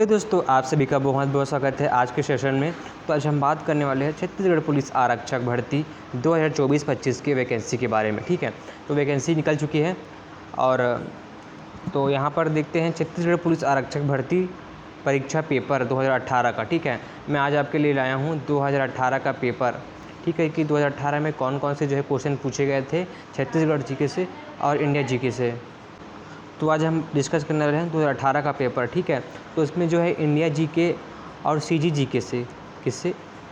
तो दोस्तों आप सभी का बहुत बहुत स्वागत है आज के सेशन में। तो आज हम बात करने वाले हैं छत्तीसगढ़ पुलिस आरक्षक भर्ती 2024-25 की वैकेंसी के बारे में। ठीक है, तो वैकेंसी निकल चुकी है और तो यहाँ पर देखते हैं छत्तीसगढ़ पुलिस आरक्षक भर्ती परीक्षा पेपर 2018 का। ठीक है, मैं आज आपके लिए लाया हूँ 2018 का पेपर। ठीक है, कि 2018 में कौन कौन से जो है क्वेश्चन पूछे गए थे छत्तीसगढ़ जीके से और इंडिया जीके से। तो आज हम डिस्कस करने वाले हैं 2018 का पेपर। ठीक है, तो इसमें जो है इंडिया जीके और सीजी जीके से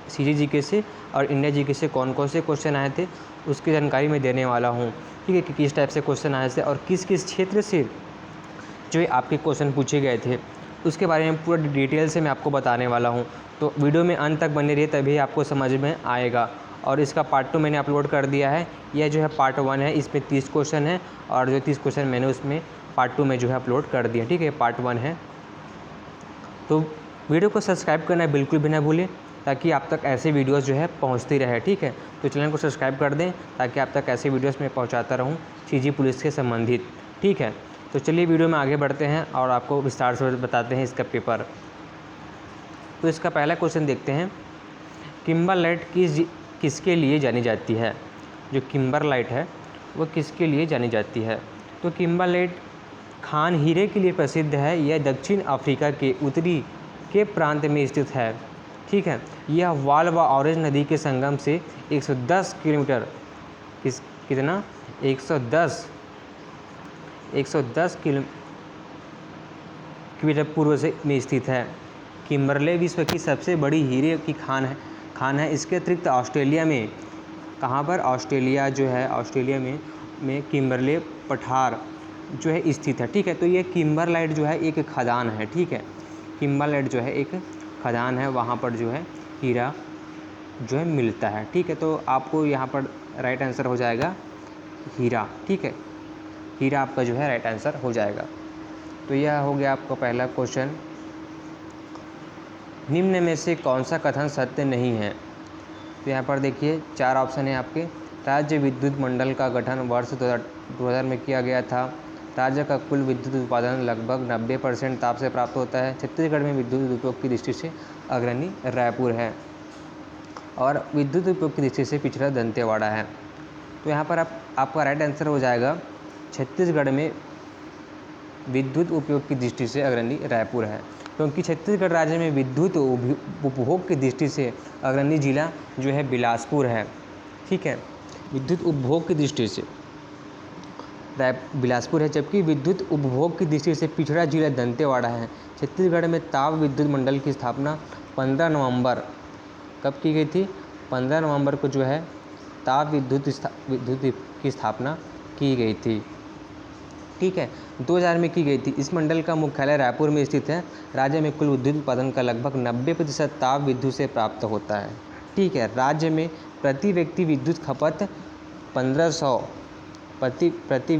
सीजी जीके से और इंडिया जीके से कौन कौन से क्वेश्चन आए थे उसकी जानकारी मैं देने वाला हूँ। ठीक है, कि किस टाइप से क्वेश्चन आए थे और किस किस क्षेत्र से जो है आपके क्वेश्चन पूछे गए थे उसके बारे में पूरा डिटेल से मैं आपको बताने वाला हूँ। तो वीडियो में अंत तक बने रहिए, तभी आपको समझ में आएगा। और इसका पार्ट 2 मैंने अपलोड कर दिया है। यह जो है पार्ट 1 है, इसमें 30 क्वेश्चन है और जो 30 क्वेश्चन मैंने उसमें पार्ट 2 में जो है अपलोड कर दिया। ठीक है, पार्ट 1 है। तो वीडियो को सब्सक्राइब करना बिल्कुल भी ना भूलें ताकि आप तक ऐसे वीडियोस जो है पहुंचती रहे। ठीक है, तो चैनल को सब्सक्राइब कर दें ताकि आप तक ऐसे वीडियोस मैं पहुंचाता रहूं सीजी पुलिस के संबंधित। ठीक है, तो चलिए वीडियो में आगे बढ़ते हैं और आपको विस्तार से बताते हैं इसका पेपर। तो इसका पहला क्वेश्चन देखते हैं, किम्बरलाइट किसके लिए जानी जाती है। जो किम्बरलाइट है वो किसके लिए जानी जाती है। तो किम्बरलाइट खान हीरे के लिए प्रसिद्ध है। यह दक्षिण अफ्रीका के उत्तरी के प्रांत में स्थित है। ठीक है, यह वाल व ऑरेंज नदी के संगम से 110 किलोमीटर कितना 110 किलोमीटर पूर्व से में स्थित है। किम्बरले विश्व की सबसे बड़ी हीरे की खान है। इसके अतिरिक्त ऑस्ट्रेलिया में कहाँ पर, ऑस्ट्रेलिया जो है, ऑस्ट्रेलिया में किम्बरले पठार जो है स्थित है। ठीक है, तो ये किम्बरलाइट जो है एक खदान है। ठीक है, किम्बरलाइट जो है एक खदान है, वहाँ पर जो है हीरा जो है मिलता है। ठीक है, तो आपको यहाँ पर राइट आंसर हो जाएगा हीरा। ठीक है, हीरा आपका जो है राइट आंसर हो जाएगा। तो यह हो गया आपका पहला क्वेश्चन। निम्न में से कौन सा कथन सत्य नहीं है। तो यहाँ पर देखिए 4 ऑप्शन है आपके। राज्य विद्युत मंडल का गठन वर्ष 2000 में किया गया था। राज्य का कुल विद्युत उत्पादन लगभग 90% ताप से प्राप्त होता है। छत्तीसगढ़ में विद्युत उपयोग की दृष्टि से अग्रणी रायपुर है और विद्युत उपयोग की दृष्टि से पिछड़ा दंतेवाड़ा है। तो यहाँ पर आपका राइट आंसर हो जाएगा छत्तीसगढ़ में विद्युत उपयोग की दृष्टि से अग्रणी रायपुर है, क्योंकि छत्तीसगढ़ राज्य में विद्युत उपभोग की दृष्टि से अग्रणी जिला जो है बिलासपुर है। ठीक है, विद्युत उपभोग की दृष्टि से बिलासपुर है, जबकि विद्युत उपभोग की दृष्टि से पिछड़ा जिला दंतेवाड़ा है। छत्तीसगढ़ में ताप विद्युत मंडल की स्थापना 15 नवंबर कब की गई थी, 15 नवंबर को जो है ताप विद्युत की स्थापना की गई थी। ठीक है, 2000 में की गई थी। इस मंडल का मुख्यालय रायपुर में स्थित है। राज्य में कुल विद्युत उत्पादन का लगभग 90% ताप विद्युत से प्राप्त होता है। ठीक है, राज्य में प्रति व्यक्ति विद्युत खपत 1500 प्रति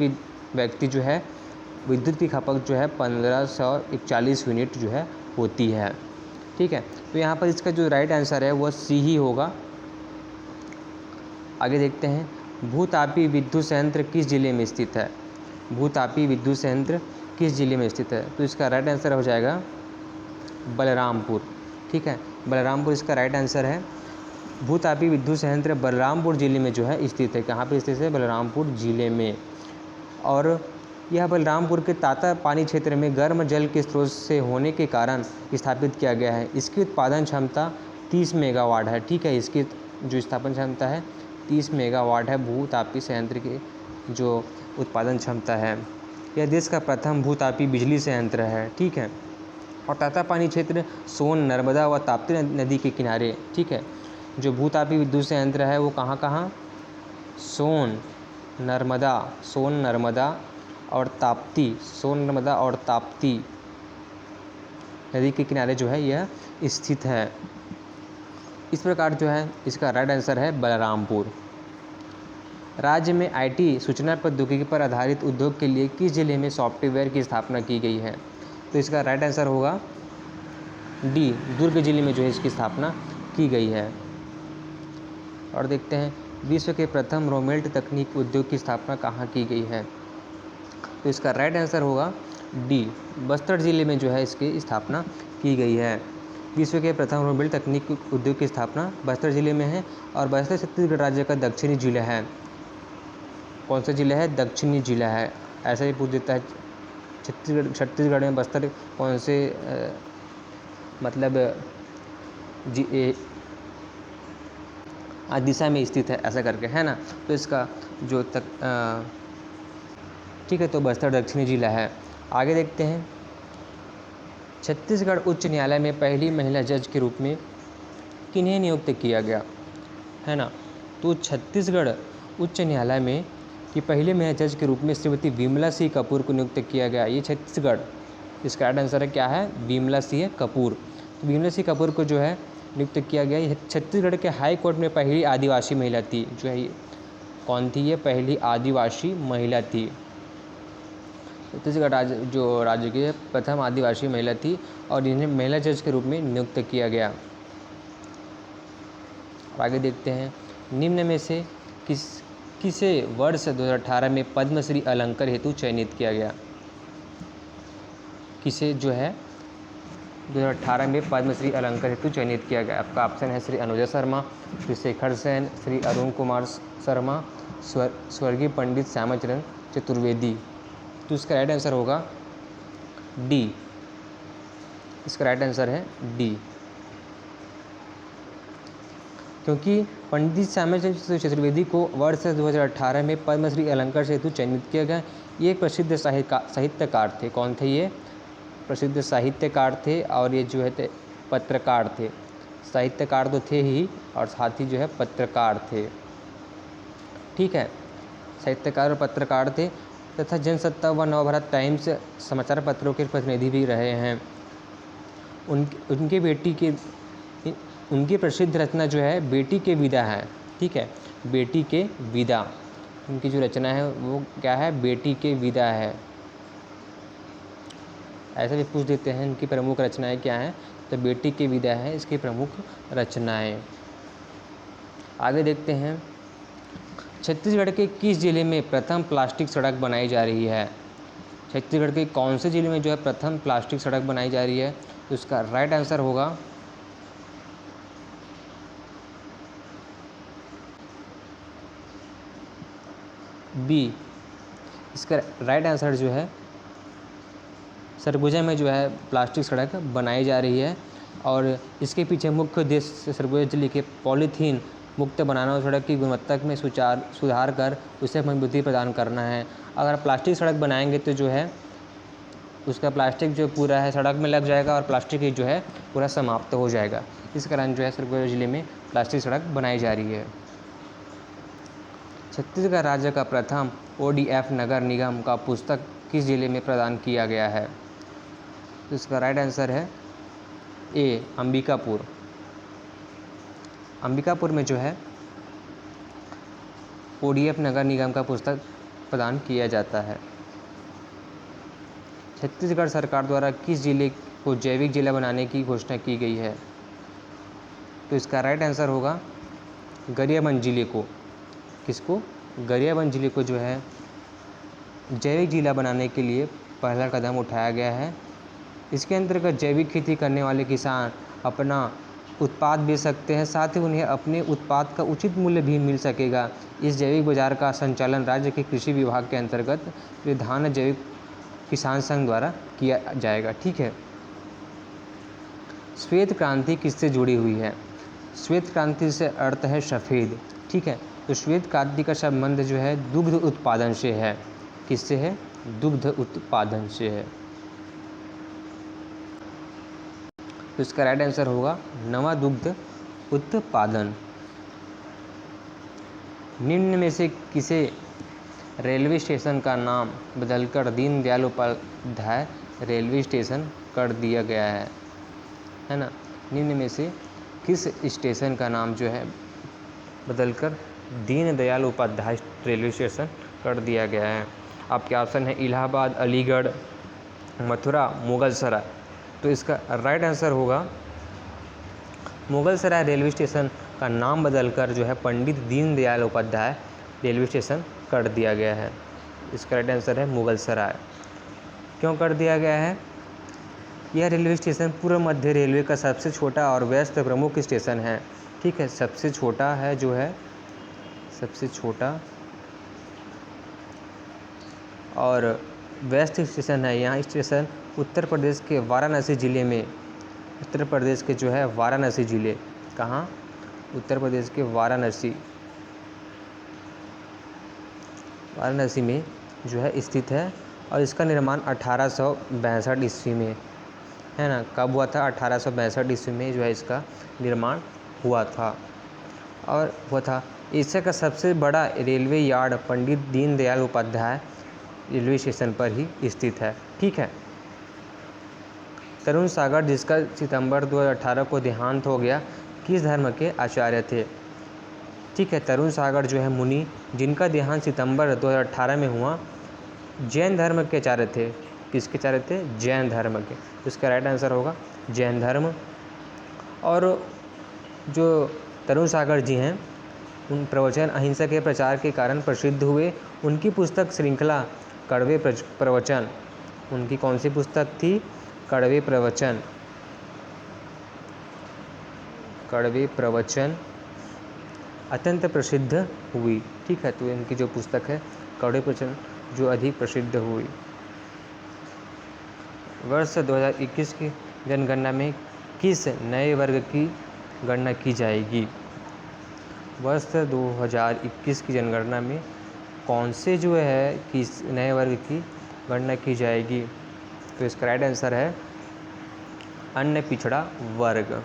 व्यक्ति जो है विद्युत की खपत जो है 1541 यूनिट जो है होती है। ठीक है, तो यहाँ पर इसका जो राइट आंसर है वह सी ही होगा। आगे देखते हैं, भूतापी विद्युत संयंत्र किस जिले में स्थित है। भूतापी विद्युत संयंत्र किस जिले में स्थित है। तो इसका राइट आंसर हो जाएगा बलरामपुर। ठीक है, बलरामपुर इसका राइट आंसर है। भूतापी विद्युत संयंत्र बलरामपुर जिले में जो है स्थित है। कहाँ पर स्थित है, बलरामपुर जिले में। और यह बलरामपुर के ताता पानी क्षेत्र में गर्म जल के स्रोत से होने के कारण स्थापित किया गया है। इसकी उत्पादन क्षमता 30 मेगावाट है। ठीक है, इसकी जो स्थापन क्षमता है 30 मेगावाट है। भूतापी संयंत्र की जो उत्पादन क्षमता है, यह देश का प्रथम भूतापी बिजली संयंत्र है। ठीक है, और ताता पानी क्षेत्र सोन, नर्मदा व ताप्ती नदी के किनारे। ठीक है, जो भूतापी विद्युत संयंत्र है वो कहाँ कहाँ, सोन नर्मदा और ताप्ती नदी के किनारे जो है यह स्थित है। इस प्रकार जो है इसका राइट आंसर है बलरामपुर। राज्य में आईटी सूचना प्रौद्योगिकी पर आधारित उद्योग के लिए किस जिले में सॉफ्टवेयर की स्थापना की गई है। तो इसका राइट आंसर होगा डी, दुर्ग जिले में जो है इसकी स्थापना की गई है। और देखते हैं, विश्व के प्रथम रोमेल्ट तकनीक उद्योग की स्थापना कहाँ की गई है। तो इसका राइट आंसर होगा डी, बस्तर जिले में जो है इसकी स्थापना की गई है। विश्व के प्रथम ऑटोमोबाइल तकनीक उद्योग की स्थापना बस्तर जिले में है और बस्तर छत्तीसगढ़ राज्य का दक्षिणी जिला है। कौन सा जिला है? दक्षिणी जिला है। ऐसा ही पूछ देता है छत्तीसगढ़ में बस्तर कौन से मतलब दिशा में स्थित है, ऐसा करके, है ना। तो इसका जो ठीक है, तो बस्तर दक्षिणी जिला है। आगे देखते हैं, छत्तीसगढ़ उच्च न्यायालय में पहली महिला जज के रूप में किन्हें नियुक्त किया गया, है ना। तो छत्तीसगढ़ उच्च न्यायालय में कि पहले महिला जज के रूप में श्रीमती विमला सिंह कपूर को नियुक्त किया गया। ये छत्तीसगढ़, इसका राइट आंसर है क्या है? विमला सिंह कपूर। तो विमला सिंह कपूर को जो है नियुक्त किया गया। यह छत्तीसगढ़ के हाई कोर्ट में पहली आदिवासी महिला थी। जो है कौन थी? ये पहली आदिवासी महिला थी। छत्तीसगढ़ राज्य की प्रथम आदिवासी महिला थी और इन्हें महिला जज के रूप में नियुक्त किया गया। आगे देखते हैं, निम्न में से किसे वर्ष 2018 में पद्मश्री अलंकार हेतु चयनित किया गया? किसे जो है 2018 में पद्मश्री अलंकार हेतु चयनित किया गया? आपका ऑप्शन है श्री अनुजा शर्मा, श्री शेखर सेन, श्री अरुण कुमार शर्मा, स्वर्गीय पंडित श्यामाचरण चतुर्वेदी। तो इसका राइट आंसर होगा डी। इसका राइट आंसर है डी, क्योंकि पंडित श्यामाचरण चतुर्वेदी को वर्ष 2018 में पद्मश्री अलंकार हेतु चयनित किया गया। ये एक प्रसिद्ध साहित्यकार थे। कौन थे ये? प्रसिद्ध साहित्यकार थे और ये जो है पत्रकार थे। साहित्यकार तो थे ही और साथ ही जो है पत्रकार थे। ठीक है, साहित्यकार और पत्रकार थे तथा जनसत्ता व नवभारत टाइम्स समाचार पत्रों के प्रतिनिधि भी रहे हैं। उनकी प्रसिद्ध रचना जो है बेटी के विदा है। ठीक है, बेटी के विदा, उनकी जो रचना है वो क्या है? बेटी के विदा है। ऐसा भी पूछ देते हैं इनकी प्रमुख रचनाएं क्या हैं, तो बेटी के विदा है इसकी प्रमुख रचनाएं। आगे देखते हैं, छत्तीसगढ़ के किस जिले में प्रथम प्लास्टिक सड़क बनाई जा रही है? छत्तीसगढ़ के कौन से जिले में जो है प्रथम प्लास्टिक सड़क बनाई जा रही है? तो इसका राइट आंसर होगा बी। इसका राइट आंसर जो है सरगुजा में जो है प्लास्टिक सड़क बनाई जा रही है और इसके पीछे मुख्य उद्देश्य सरगुजा जिले के पॉलीथीन मुक्त बनाना और सड़क की गुणवत्ता में सुधार कर उसे मजबूती प्रदान करना है। अगर प्लास्टिक सड़क बनाएंगे तो जो है उसका प्लास्टिक जो पूरा है सड़क में लग जाएगा और प्लास्टिक जो है पूरा समाप्त हो जाएगा। इस कारण जो है सरगुजा जिले में प्लास्टिक सड़क बनाई जा रही है। छत्तीसगढ़ राज्य का प्रथम ODF नगर निगम का पुस्तक किस जिले में प्रदान किया गया है? तो इसका राइट आंसर है ए, अंबिकापुर। अंबिकापुर में जो है ODF नगर निगम का पुस्तक प्रदान किया जाता है। छत्तीसगढ़ सरकार द्वारा किस जिले को जैविक जिला बनाने की घोषणा की गई है? तो इसका राइट आंसर होगा गरियाबंद जिले को। किसको? गरियाबंद जिले को जो है जैविक जिला बनाने के लिए पहला कदम उठाया गया है। इसके अंतर्गत जैविक खेती करने वाले किसान अपना उत्पाद बेच सकते हैं, साथ ही उन्हें अपने उत्पाद का उचित मूल्य भी मिल सकेगा। इस जैविक बाजार का संचालन राज्य के कृषि विभाग के अंतर्गत प्रधान जैविक किसान संघ द्वारा किया जाएगा। ठीक है, श्वेत क्रांति किससे जुड़ी हुई है? श्वेत क्रांति से अर्थ है सफ़ेद। ठीक है, तो श्वेत क्रांति का संबंध जो है दुग्ध उत्पादन से है। किससे है? दुग्ध उत्पादन से है। तो इसका राइट आंसर होगा नवा दुग्ध उत्पादन। निम्न में से किसे रेलवे स्टेशन का नाम बदलकर दीनदयाल उपाध्याय रेलवे स्टेशन कर दिया गया है ना। निम्न में से किस स्टेशन का नाम जो है बदलकर दीनदयाल उपाध्याय रेलवे स्टेशन कर दिया गया है? आपके ऑप्शन है इलाहाबाद, अलीगढ़, मथुरा, मुगलसराय। तो इसका राइट आंसर होगा मुगलसराय रेलवे स्टेशन का नाम बदलकर जो है पंडित दीनदयाल उपाध्याय रेलवे स्टेशन कर दिया गया है। इसका राइट आंसर है मुगलसराय। क्यों कर दिया गया है? यह रेलवे स्टेशन पूर्व मध्य रेलवे का सबसे छोटा और व्यस्त प्रमुख स्टेशन है। ठीक है, सबसे छोटा है जो है, सबसे छोटा और व्यस्त स्टेशन है। यहाँ स्टेशन उत्तर प्रदेश के वाराणसी ज़िले में, उत्तर प्रदेश के जो है वाराणसी ज़िले, कहाँ, उत्तर प्रदेश के वाराणसी में जो है स्थित है। और इसका निर्माण 1862 ईस्वी में, है ना, कब हुआ था, 1862 ईस्वी में जो है इसका निर्माण हुआ था। और हुआ था एशिया का सबसे बड़ा railway yard Pandit Deendayal Upadhyay railway station पर ही स्थित है। ठीक है, तरुण सागर जिसका सितंबर 2018 को देहांत हो गया, किस धर्म के आचार्य थे। ठीक है, तरुण सागर जो है मुनि जिनका देहांत सितंबर 2018 में हुआ, जैन धर्म के आचार्य थे। किसके आचार्य थे, जैन धर्म के। तो इसका राइट आंसर होगा जैन धर्म। और जो तरुण सागर जी हैं, उन प्रवचन अहिंसा के प्रचार के कारण प्रसिद्ध हुए। उनकी पुस्तक श्रृंखला कड़वे प्रवचन, उनकी कौन सी पुस्तक थी, कड़वे प्रवचन, कड़वे प्रवचन अत्यंत प्रसिद्ध हुई। ठीक है, तो इनकी जो पुस्तक है कड़वे प्रवचन जो अधिक प्रसिद्ध हुई। वर्ष 2021 की जनगणना में किस नए वर्ग की गणना की जाएगी। वर्ष 2021 की जनगणना में कौन से जो है किस नए वर्ग की गणना की जाएगी। तो इसका राइट आंसर है अन्य पिछड़ा वर्ग।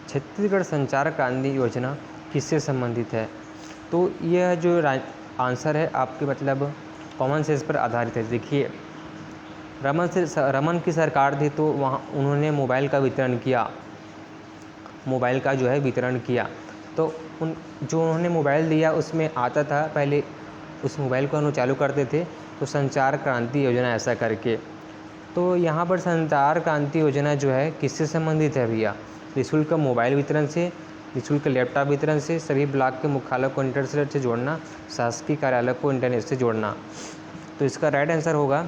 छत्तीसगढ़ संचार क्रांति योजना किससे संबंधित है। तो यह जो आंसर है आपके मतलब कॉमन सेंस पर आधारित है। देखिए, रमन की सरकार थी तो वहाँ उन्होंने मोबाइल का वितरण किया, मोबाइल का जो है वितरण किया। तो जो उन्होंने मोबाइल दिया उसमें आता था, पहले उस मोबाइल को हम चालू करते थे तो संचार क्रांति योजना ऐसा करके। तो यहाँ पर संचार क्रांति योजना जो है किससे संबंधित है भैया, निःशुल्क मोबाइल वितरण से, निःशुल्क लैपटॉप वितरण से, सभी ब्लॉक के मुख्यालय को इंटरनेट से जोड़ना, शासकीय कार्यालय को इंटरनेट से जोड़ना। तो इसका राइट आंसर होगा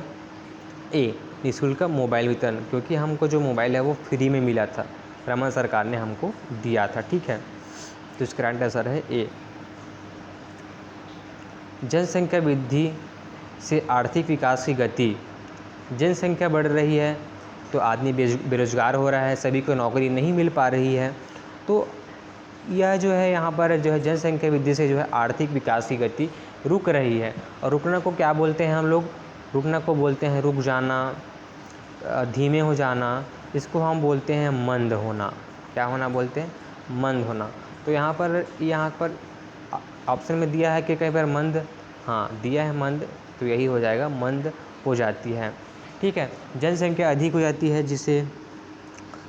ए, निःशुल्क मोबाइल वितरण, क्योंकि हमको जो मोबाइल है वो फ्री में मिला था, रमन सरकार ने हमको दिया था। ठीक है, तो इसका राइट आंसर है ए। जनसंख्या वृद्धि से आर्थिक विकास की गति, जनसंख्या बढ़ रही है तो आदमी बेरोजगार हो रहा है, सभी को नौकरी नहीं मिल पा रही है। तो यह जो है यहाँ पर जो है जनसंख्या वृद्धि से जो है आर्थिक विकास की गति रुक रही है। और रुकना को क्या बोलते हैं हम लोग, रुकना को बोलते हैं रुक जाना, धीमे हो जाना, इसको हम बोलते हैं मंद होना। क्या होना बोलते हैं, मंद होना। तो यहाँ पर ऑप्शन में दिया है कि कई बार मंद, हाँ दिया है मंद, तो यही हो जाएगा, मंद हो जाती है। ठीक है, जनसंख्या अधिक हो जाती है जिससे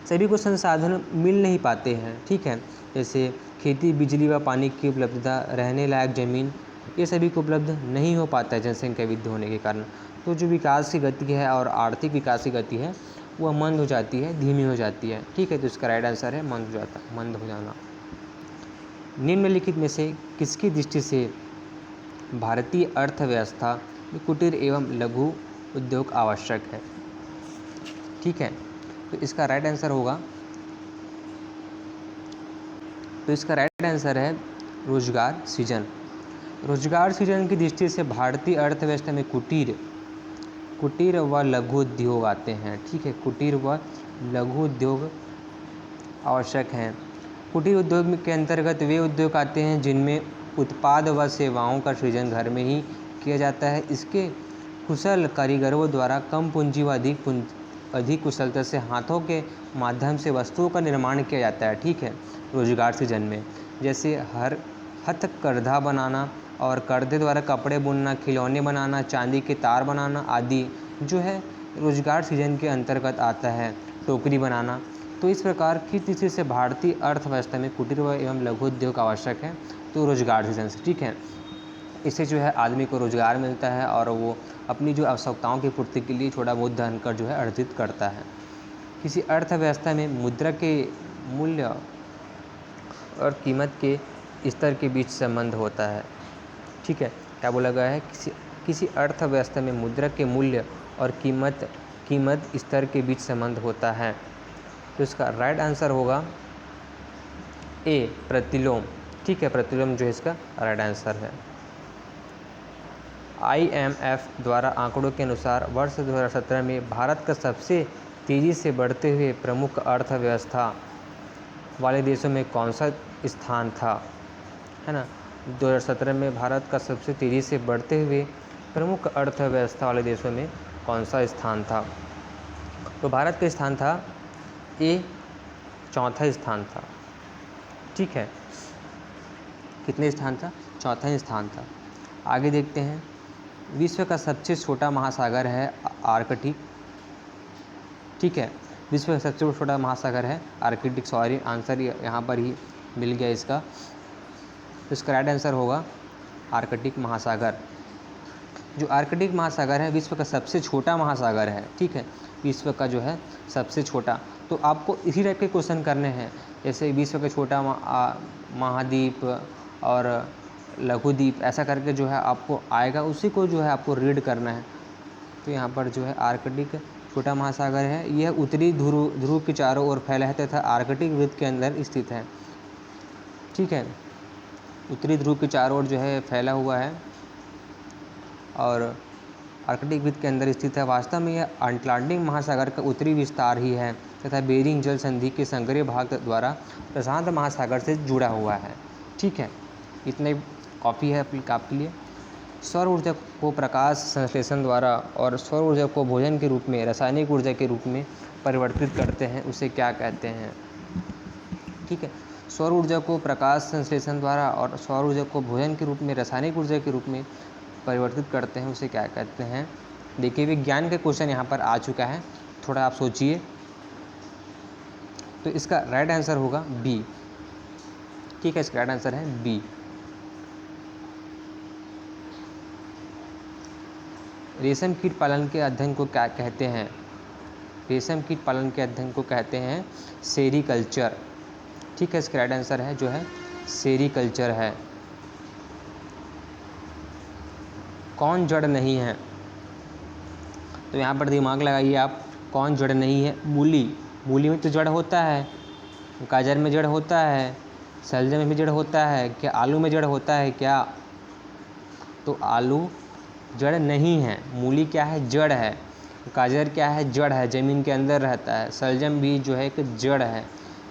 सभी को संसाधन मिल नहीं पाते हैं। ठीक है, जैसे खेती, बिजली व पानी की उपलब्धता, रहने लायक ज़मीन, ये सभी को उपलब्ध नहीं हो पाता है जनसंख्या वृद्धि होने के कारण। तो जो विकास की गति है और आर्थिक विकास की गति है वह मंद हो जाती है, धीमी हो जाती है। ठीक है, तो इसका राइट आंसर है मंद हो जाना। निम्नलिखित में से किसकी दृष्टि से भारतीय अर्थव्यवस्था में कुटीर एवं लघु उद्योग आवश्यक है। ठीक है, तो इसका राइट आंसर होगा, तो इसका राइट आंसर है रोजगार सृजन। रोजगार सृजन की दृष्टि से भारतीय अर्थव्यवस्था में कुटीर व लघु उद्योग आते हैं। ठीक है, कुटीर व लघु उद्योग आवश्यक हैं। कुटीर उद्योग के अंतर्गत वे उद्योग आते हैं जिनमें उत्पाद व सेवाओं का सृजन घर में ही किया जाता है। इसके कुशल कारीगरों द्वारा कम पूंजी व अधिक कुशलता से हाथों के माध्यम से वस्तुओं का निर्माण किया जाता है। ठीक है, रोजगार सृजन में जैसे हथकरघा बनाना और करघे द्वारा कपड़े बुनना, खिलौने बनाना, चांदी के तार बनाना आदि जो है रोजगार सृजन के अंतर्गत आता है। टोकरी बनाना। तो इस प्रकार की दृष्टि से भारतीय अर्थव्यवस्था में कुटीर एवं लघु उद्योग आवश्यक है, तो रोजगार सृजन से। ठीक है, इससे जो है आदमी को रोजगार मिलता है और वो अपनी जो आवश्यकताओं की पूर्ति के लिए थोड़ा बहुत धन कर जो है अर्जित करता है। किसी अर्थव्यवस्था में मुद्रा के मूल्य और कीमत के स्तर के बीच संबंध होता है। ठीक है, क्या बोला गया है, किसी अर्थव्यवस्था में मुद्रा के मूल्य और कीमत स्तर के बीच संबंध होता है। तो इसका राइट आंसर होगा ए, प्रतिलोम। ठीक है, प्रतिलोम जो है इसका राइट आंसर है। IMF द्वारा आंकड़ों के अनुसार वर्ष 2017 में भारत का सबसे तेज़ी से बढ़ते हुए प्रमुख अर्थव्यवस्था वाले देशों में कौन सा स्थान था, है ना। 2017 में भारत का सबसे तेज़ी से बढ़ते हुए प्रमुख अर्थव्यवस्था वाले देशों में कौन सा स्थान था। तो भारत का स्थान था ए, चौथा स्थान था। ठीक है, कितने स्थान था? चौथा स्थान था। आगे देखते हैं, विश्व का सबसे छोटा महासागर है आर्कटिक। ठीक है, विश्व का सबसे छोटा महासागर है आर्कटिक। सॉरी, आंसर यहाँ पर ही मिल गया इसका। तो इसका राइट आंसर होगा आर्कटिक महासागर। जो आर्कटिक महासागर है विश्व का सबसे छोटा महासागर है। ठीक है, विश्व का जो है सबसे छोटा। तो आपको इसी टाइप के क्वेश्चन करने हैं, जैसे विश्व का छोटा महाद्वीप और लघुद्वीप, ऐसा करके जो है आपको आएगा, उसी को जो है आपको रीड करना है। तो यहाँ पर जो है आर्कटिक छोटा महासागर है, यह उत्तरी ध्रुव के चारों ओर फैला है तथा आर्कटिक वृत्त के अंदर स्थित है। ठीक है, उत्तरी ध्रुव के चारों ओर जो है फैला हुआ है और आर्कटिक वृत्त के अंदर स्थित है। वास्तव में यह अटलांटिक महासागर का उत्तरी विस्तार ही है तथा बेरिंग जल संधि के संग्रह भाग द्वारा प्रशांत महासागर से जुड़ा हुआ है। ठीक है, इतने काफ़ी है आपके लिए। सौर ऊर्जा को प्रकाश संश्लेषण द्वारा और सौर ऊर्जा को भोजन के रूप में, रासायनिक ऊर्जा के रूप में परिवर्तित करते हैं, उसे क्या कहते हैं? ठीक है, सौर ऊर्जा को प्रकाश संश्लेषण द्वारा और सौर ऊर्जा को भोजन के रूप में, रासायनिक ऊर्जा के रूप में परिवर्तित करते हैं, उसे क्या कहते हैं? देखिए, विज्ञान का क्वेश्चन यहाँ पर आ चुका है, थोड़ा आप सोचिए। तो इसका राइट आंसर होगा बी। ठीक है, इसका राइट आंसर है बी। रेशम कीट पालन के अध्ययन को क्या कहते हैं? रेशम कीट पालन के अध्ययन को कहते हैं सेरीकल्चर। ठीक है, इसका राइट आंसर है जो है सेरीकल्चर है। कौन जड़ नहीं है? तो यहाँ पर दिमाग लगाइए आप, कौन जड़ नहीं है? मूली। मूली में तो जड़ होता है, गाजर में जड़ होता है, शलजम में भी जड़ होता है, क्या आलू में जड़ होता है क्या? तो आलू जड़ नहीं है, मूली क्या है? जड़ है। गाजर क्या है? जड़ है, ज़मीन के अंदर रहता है। शलजम भी जो है एक जड़ है,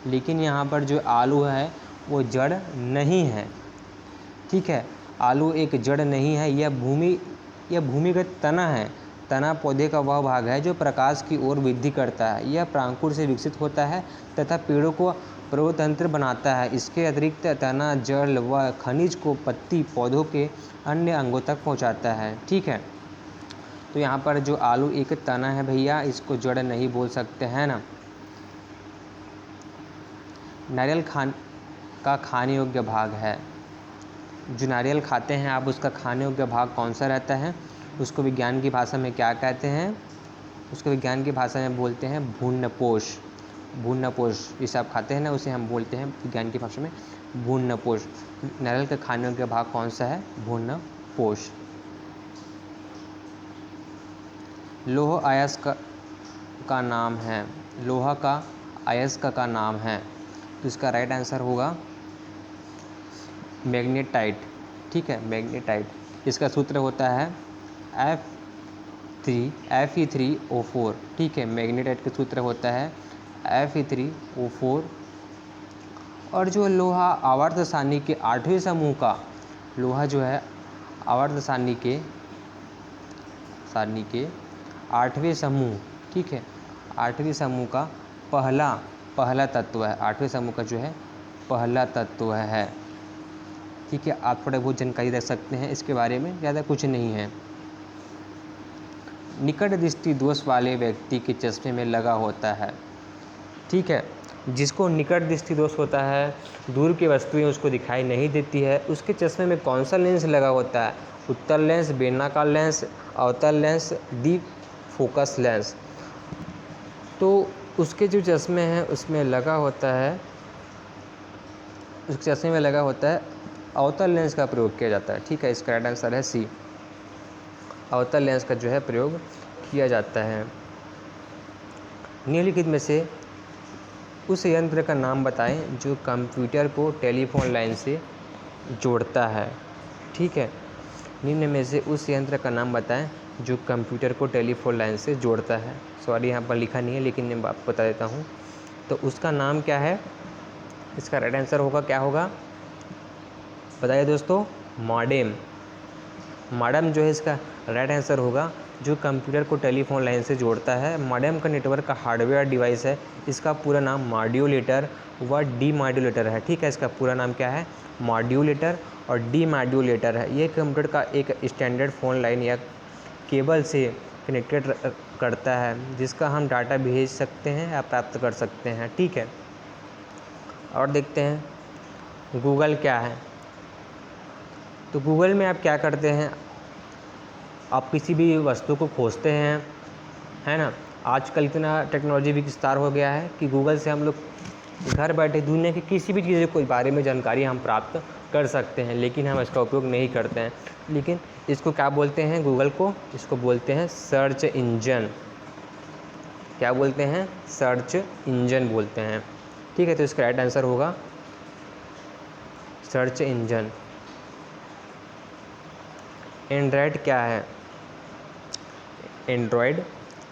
लेकिन यहाँ पर जो आलू है वो जड़ नहीं है। ठीक है, आलू एक जड़ नहीं है, यह भूमिगत तना है। तना पौधे का वह भाग है जो प्रकाश की ओर वृद्धि करता है। यह प्रांकुर से विकसित होता है तथा पेड़ों को प्रवतंत्र बनाता है। इसके अतिरिक्त तना जड़ व खनिज को पत्ती पौधों के अन्य अंगों तक पहुंचाता है। ठीक है, तो यहाँ पर जो आलू एक तना है भैया, इसको जड़ नहीं बोल सकते हैं ना। नारियल का खाने योग्य भाग है। जो नारियल खाते हैं आप, उसका खाने योग्य भाग कौन सा रहता है? उसको विज्ञान की भाषा में क्या कहते हैं? उसको विज्ञान की भाषा में बोलते हैं भ्रूणपोष। भ्रूणपोष जिसे आप खाते हैं ना, उसे हम बोलते हैं विज्ञान की भाषा में भ्रूणपोष। नारियल का खाने योग्य भाग कौन सा है? भ्रूणपोष। लौह अयस्क का नाम है। लोहा का अयस्क का नाम है, तो इसका राइट आंसर होगा मैग्नेटाइट। ठीक है, मैग्नेटाइट। इसका सूत्र होता है Fe3O4। ठीक है, मैग्नेटाइट का सूत्र होता है Fe3O4। और जो लोहा आवर्त सारणी के 8वें समूह का, लोहा जो है आवर्त सारणी के 8वें समूह, ठीक है, 8वें समूह का पहला तत्व है। 8वें समूह का जो है पहला तत्व है। ठीक है, आप थोड़ा बहुत जानकारी रख सकते हैं इसके बारे में, ज़्यादा कुछ नहीं है। निकट दृष्टि दोष वाले व्यक्ति के चश्मे में लगा होता है। ठीक है, जिसको निकट दृष्टि दोष होता है, दूर की वस्तुएं उसको दिखाई नहीं देती है, उसके चश्मे में कौन सा लेंस लगा होता है? उत्तल लेंस, बेलनाकार लेंस, अवतल लेंस, डीप फोकस लेंस। तो उसके जो चश्मे हैं उसमें लगा होता है, उसके चश्मे में लगा होता है अवतल लेंस का प्रयोग किया जाता है। ठीक है, इसका राइट आंसर है सी। अवतल लेंस का जो है प्रयोग किया जाता है। निम्नलिखित में से उस यंत्र का नाम बताएं जो कंप्यूटर को टेलीफोन लाइन से जोड़ता है। ठीक है, निम्न में से उस यंत्र का नाम बताएं जो कंप्यूटर को टेलीफोन लाइन से जोड़ता है। सॉरी यहाँ पर लिखा नहीं है, लेकिन मैं आपको बता देता हूँ। तो उसका नाम क्या है? इसका राइट आंसर होगा, क्या होगा बताइए दोस्तों? मॉडेम। मॉडेम जो है इसका राइट आंसर होगा, जो कंप्यूटर को टेलीफोन लाइन से जोड़ता है। मॉडेम का नेटवर्क का हार्डवेयर डिवाइस है। इसका पूरा नाम मॉड्यूलेटर व डीमॉड्यूलेटर है। ठीक है, इसका पूरा नाम क्या है? मॉड्यूलेटर और डीमॉड्यूलेटर है। ये कंप्यूटर का एक स्टैंडर्ड फ़ोन लाइन या केबल से कनेक्टेड करता है, जिसका हम डाटा भेज सकते हैं या प्राप्त कर सकते हैं। ठीक है, और देखते हैं गूगल क्या है। तो गूगल में आप क्या करते हैं? आप किसी भी वस्तु को खोजते हैं, है ना। आजकल इतना टेक्नोलॉजी विस्तार हो गया है कि गूगल से हम लोग घर बैठे दुनिया की किसी भी चीज़ के बारे में जानकारी हम प्राप्त कर सकते हैं, लेकिन हम इसका उपयोग नहीं करते हैं। लेकिन इसको क्या बोलते हैं? गूगल को इसको बोलते हैं सर्च इंजन। क्या बोलते हैं? सर्च इंजन बोलते हैं। ठीक है, तो इसका राइट आंसर होगा सर्च इंजन। एंड्रॉयड क्या है? एंड्रॉयड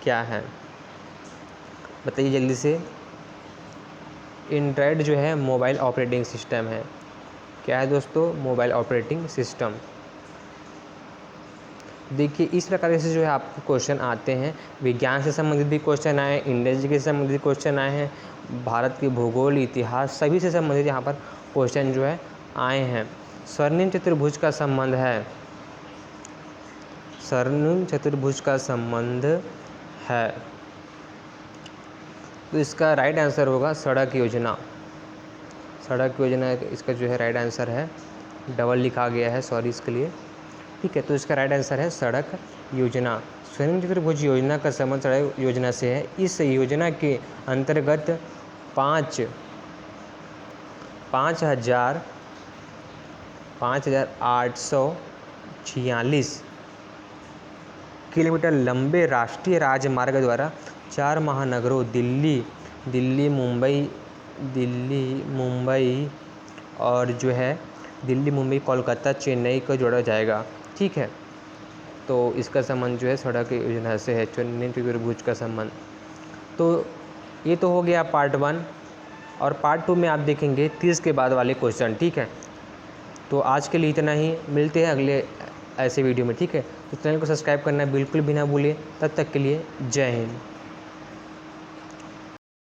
क्या है बताइए जल्दी से। एंड्रॉयड जो है मोबाइल ऑपरेटिंग सिस्टम है। क्या है दोस्तों? Mobile operating system. देखिए, इस प्रकार से जो है आपको क्वेश्चन आते हैं। विज्ञान से संबंधित भी क्वेश्चन आए, इंग्लिश के संबंधित क्वेश्चन आए हैं, भारत के भूगोल, इतिहास सभी से संबंधित यहाँ पर क्वेश्चन जो है आए हैं। स्वर्णिम चतुर्भुज का संबंध है, स्वर्णिम चतुर्भुज का संबंध है, तो इसका राइट आंसर होगा सड़क योजना। सड़क योजना इसका जो है राइट आंसर है। डबल लिखा गया है, सॉरी इसके लिए। ठीक है, तो इसका राइट आंसर है सड़क योजना। स्वर्णिम चतुर्भुज योजना का संबंध सड़क योजना से है। इस योजना के अंतर्गत 5,846 किलोमीटर लंबे राष्ट्रीय राजमार्ग द्वारा 4 महानगरों दिल्ली, मुंबई और जो है दिल्ली, मुंबई, कोलकाता, चेन्नई को जोड़ा जाएगा। ठीक है, तो इसका संबंध जो है सड़क योजना से है, स्वर्णिम चतुर्भुज का संबंध। तो ये तो हो गया पार्ट 1, और पार्ट 2 में आप देखेंगे 30 के बाद वाले क्वेश्चन। ठीक है, तो आज के लिए इतना ही, मिलते हैं अगले ऐसे वीडियो में। ठीक है, तो चैनल को सब्सक्राइब करना बिल्कुल भी ना भूलिए। तब तक के लिए जय हिंद।